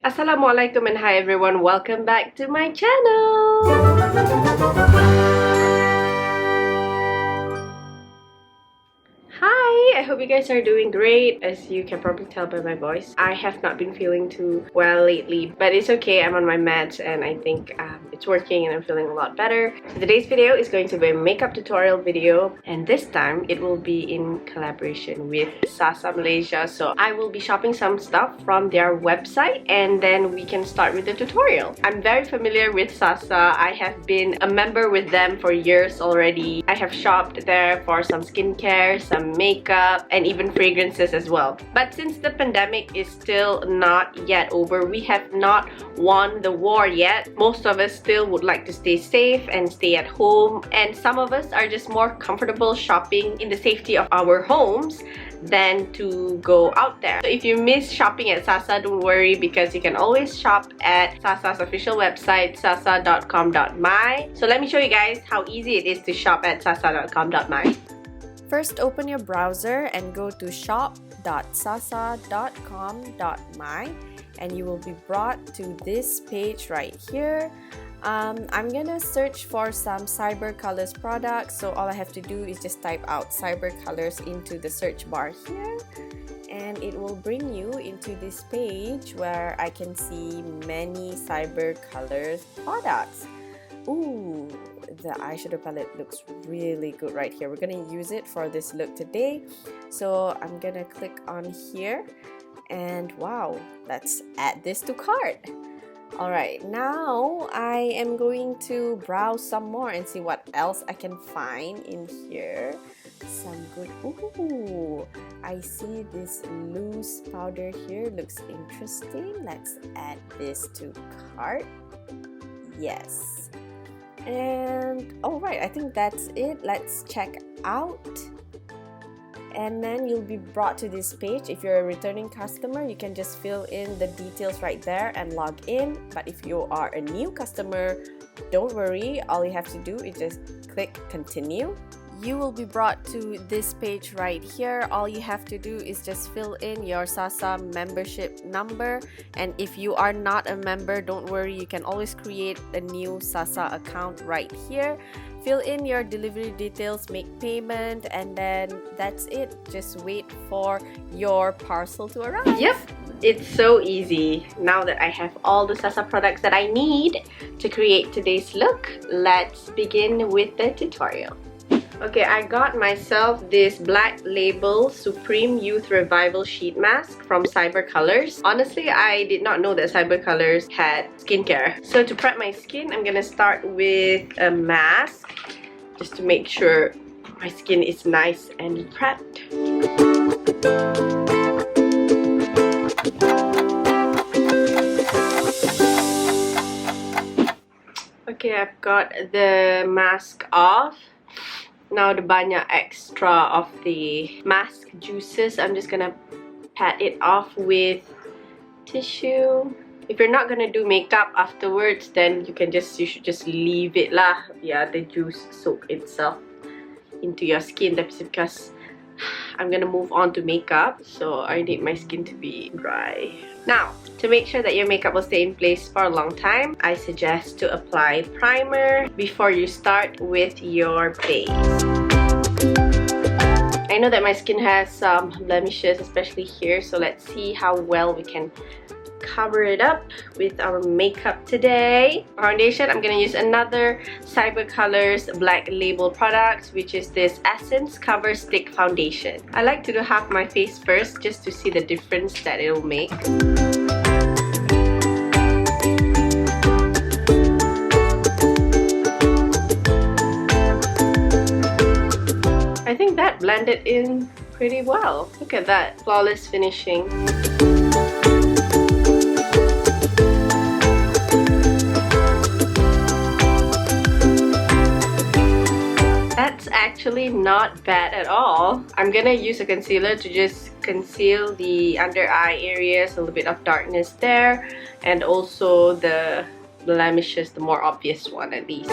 Assalamualaikum and hi everyone, welcome back to my channel! Hi! I hope you guys are doing great. As you can probably tell by my voice, I have not been feeling too well lately, but it's okay. I'm on my meds and I think it's working and I'm feeling a lot better. So today's video is going to be a makeup tutorial video, and this time it will be in collaboration with Sasa Malaysia. So I will be shopping some stuff from their website and then we can start with the tutorial. I'm very familiar with Sasa. I have been a member with them for years already. I have shopped there for some skincare, some makeup, and even fragrances as well. But since the pandemic is still not yet over, we have not won the war yet. Most of us still would like to stay safe and stay at home, and some of us are just more comfortable shopping in the safety of our homes than to go out there. So if you miss shopping at Sasa, don't worry, because you can always shop at Sasa's official website, sasa.com.my. So let me show you guys how easy it is to shop at sasa.com.my. First, open your browser and go to shop.sasa.com.my and you will be brought to this page right here. I'm gonna search for some Cyber Colors products, so all I have to do is just type out Cyber Colors into the search bar here and it will bring you into this page where I can see many Cyber Colors products. Ooh, the eyeshadow palette looks really good right here. We're gonna use it for this look today. So I'm gonna click on here and wow, let's add this to cart. Alright, now I am going to browse some more and see what else I can find in here. Some good, ooh, I see this loose powder here, looks interesting. Let's add this to cart. Yes. And alright, I think that's it. Let's check out. And then you'll be brought to this page. If you're a returning customer, you can just fill in the details right there and log in. But if you are a new customer, don't worry. All you have to do is just click continue. You will be brought to this page right here. All you have to do is just fill in your Sasa membership number, and if you are not a member, don't worry, you can always create a new Sasa account right here. Fill in your delivery details, make payment, and then that's it. Just wait for your parcel to arrive. Yep, it's so easy. Now that I have all the Sasa products that I need to create today's look, let's begin with the tutorial. Okay, I got myself this Black Label Supreme Youth Revival Sheet Mask from Cyber Colors. Honestly, I did not know that Cyber Colors had skincare. So to prep my skin, I'm gonna start with a mask just to make sure my skin is nice and prepped. Okay, I've got the mask off. Now the banyak extra of the mask juices, I'm just gonna pat it off with tissue. If you're not gonna do makeup afterwards, then you should just leave it lah. Yeah, the juice soak itself into your skin. That's because I'm gonna move on to makeup, so I need my skin to be dry. Now, to make sure that your makeup will stay in place for a long time, I suggest to apply primer before you start with your base. I know that my skin has some blemishes, especially here, so let's see how well we can cover it up with our makeup today. Foundation, I'm gonna use another Cyber Colors Black Label product, which is this Essence Cover Stick Foundation. I like to do half my face first just to see the difference that it'll make. I think that blended in pretty well. Look at that, flawless finishing. That's actually not bad at all. I'm gonna use a concealer to just conceal the under eye areas, a little bit of darkness there, and also the blemishes, the more obvious one at least.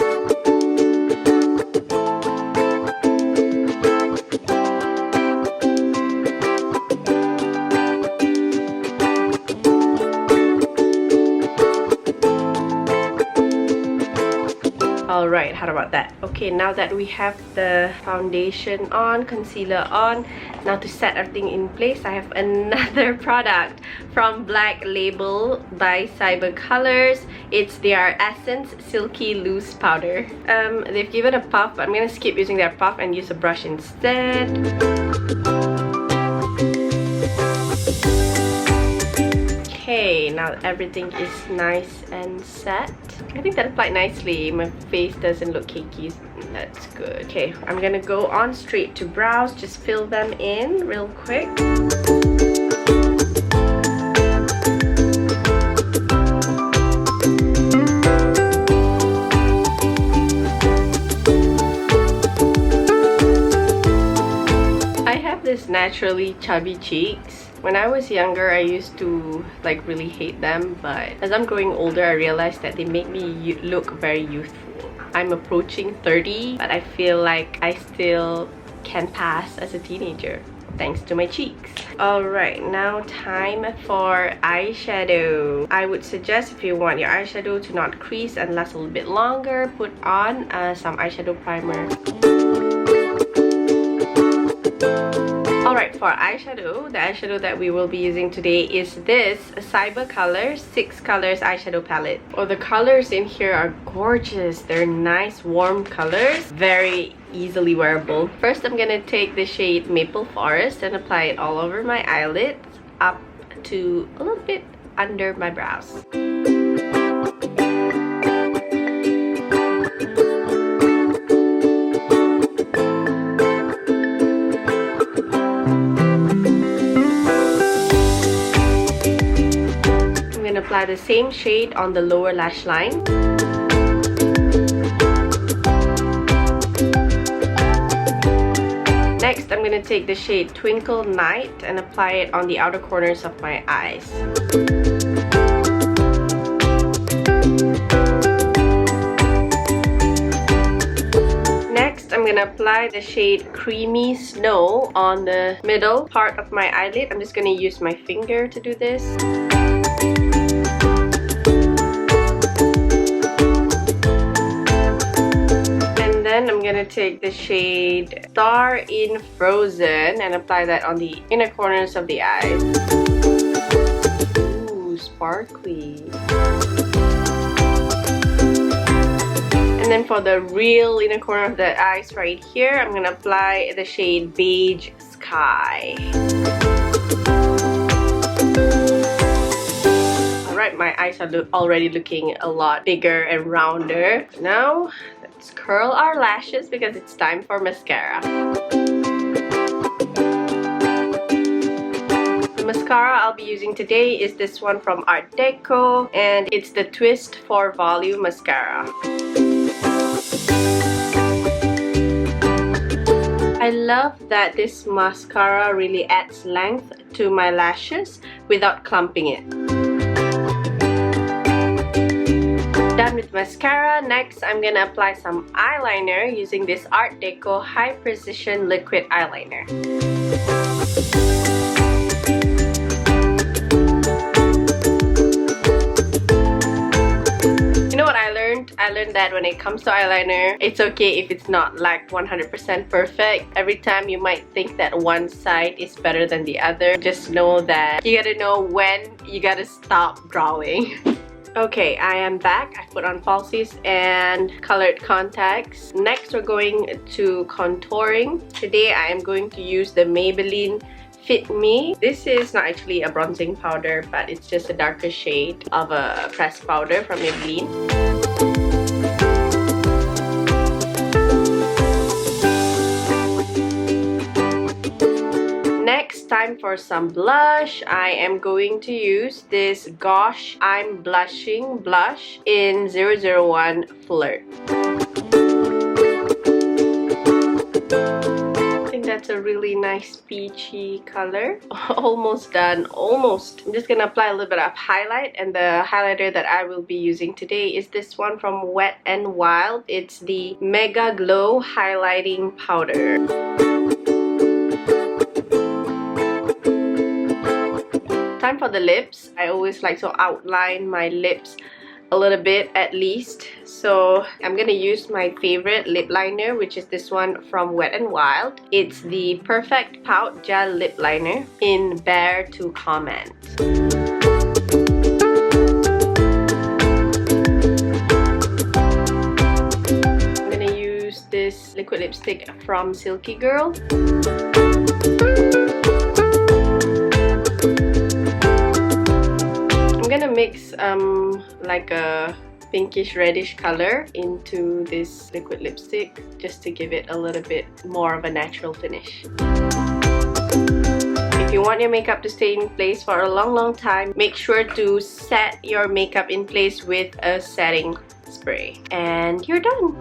Alright, how about that? Okay, now that we have the foundation on, concealer on, now to set everything in place, I have another product from Black Label by Cyber Colors. It's their Essence Silky Loose Powder. They've given a puff, but I'm gonna skip using their puff and use a brush instead. Okay, now everything is nice and set. I think that applied nicely. My face doesn't look cakey. That's good. Okay, I'm gonna go on straight to brows. Just fill them in real quick. I have this naturally chubby cheeks. When I was younger, I used to like really hate them, but as I'm growing older, I realized that they make me look very youthful. I'm approaching 30, but I feel like I still can pass as a teenager thanks to my cheeks. Alright, now time for eyeshadow. I would suggest, if you want your eyeshadow to not crease and last a little bit longer, put on some eyeshadow primer. Alright, for eyeshadow, the eyeshadow that we will be using today is this Cyber Colors 6 Colors Eyeshadow Palette. Oh, the colors in here are gorgeous. They're nice, warm colors. Very easily wearable. First, I'm gonna take the shade Maple Forest and apply it all over my eyelids, up to a little bit under my brows. Apply the same shade on the lower lash line. Next, I'm going to take the shade Twinkle Night and apply it on the outer corners of my eyes. Next, I'm going to apply the shade Creamy Snow on the middle part of my eyelid. I'm just going to use my finger to do this. I'm gonna take the shade Star in Frozen and apply that on the inner corners of the eyes. Ooh, sparkly. And then for the real inner corner of the eyes right here, I'm gonna apply the shade Beige Sky. Alright, my eyes are already looking a lot bigger and rounder. Now, let's curl our lashes because it's time for mascara. The mascara I'll be using today is this one from Artdeco, and it's the Twist for Volume Mascara. I love that this mascara really adds length to my lashes without clumping it. Done with mascara. Next, I'm gonna apply some eyeliner using this Artdeco High Precision Liquid Eyeliner. You know what I learned? I learned that when it comes to eyeliner, it's okay if it's not like 100% perfect. Every time you might think that one side is better than the other, just know that you gotta know when you gotta stop drawing. Okay, I am back. I put on falsies and colored contacts. Next, we're going to contouring. Today, I am going to use the Maybelline Fit Me. This is not actually a bronzing powder, but it's just a darker shade of a pressed powder from Maybelline. Next, time for some blush. I am going to use this Gosh I'm Blushing blush in 001 Flirt. I think that's a really nice peachy color. Almost done, almost. I'm just gonna apply a little bit of highlight, and the highlighter that I will be using today is this one from Wet n Wild. It's the Megaglo highlighting powder. Time for the lips. I always like to outline my lips a little bit at least. So I'm gonna use my favorite lip liner, which is this one from Wet n Wild. It's the Perfect Pout Gel Lip Liner in Bear to Comment. I'm gonna use this liquid lipstick from Silky Girl. I'm gonna mix like a pinkish reddish color into this liquid lipstick just to give it a little bit more of a natural finish. If you want your makeup to stay in place for a long time, make sure to set your makeup in place with a setting spray. And you're done!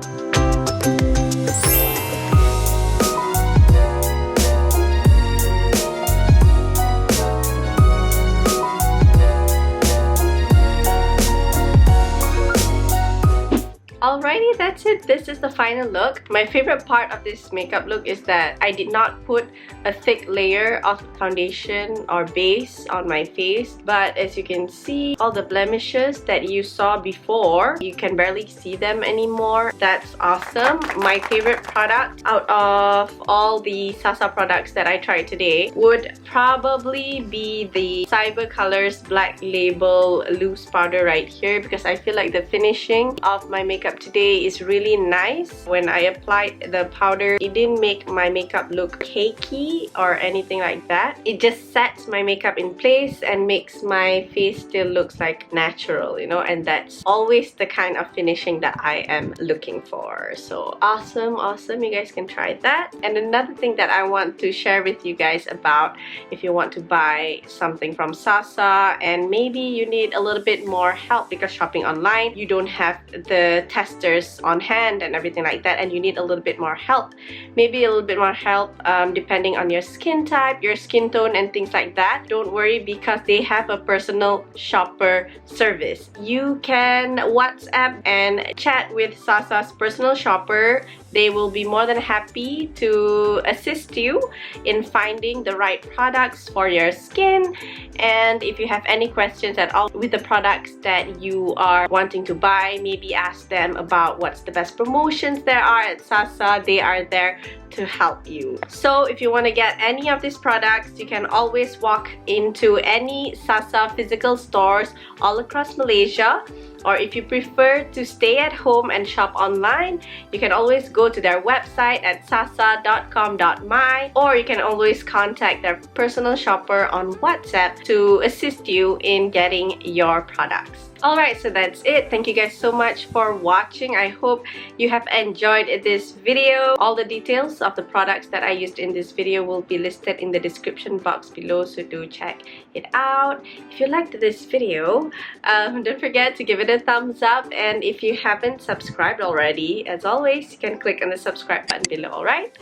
Alrighty, that's it. This is the final look. My favorite part of this makeup look is that I did not put a thick layer of foundation or base on my face, but as you can see, all the blemishes that you saw before, you can barely see them anymore. That's awesome. My favorite product out of all the Sasa products that I tried today would probably be the Cyber Colors Black Label Loose Powder right here, because I feel like the finishing of my makeup today is really nice. When I applied the powder, it didn't make my makeup look cakey or anything like that. It just sets my makeup in place and makes my face still looks like natural, you know, and that's always the kind of finishing that I am looking for. So awesome, awesome. You guys can try that. And another thing that I want to share with you guys about, if you want to buy something from Sasa and maybe you need a little bit more help because shopping online, you don't have the testers on hand and everything like that, and you need a little bit more help, maybe a little bit more help depending on your skin type, your skin tone and things like that. Don't worry, because they have a personal shopper service. You can WhatsApp and chat with Sasa's personal shopper. They will be more than happy to assist you in finding the right products for your skin. And if you have any questions at all with the products that you are wanting to buy, maybe ask them about what's the best promotions there are at Sasa. They are there to help you. So if you want to get any of these products, you can always walk into any Sasa physical stores all across Malaysia. Or if you prefer to stay at home and shop online, you can always go to their website at sasa.com.my, or you can always contact their personal shopper on WhatsApp to assist you in getting your products. Alright, so that's it. Thank you guys so much for watching. I hope you have enjoyed this video. All the details of the products that I used in this video will be listed in the description box below, so do check it out. If you liked this video, don't forget to give it a thumbs up, and if you haven't subscribed already, as always, you can click on the subscribe button below. Alright?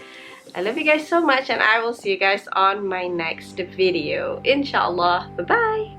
I love you guys so much, and I will see you guys on my next video. Inshallah. Bye-bye!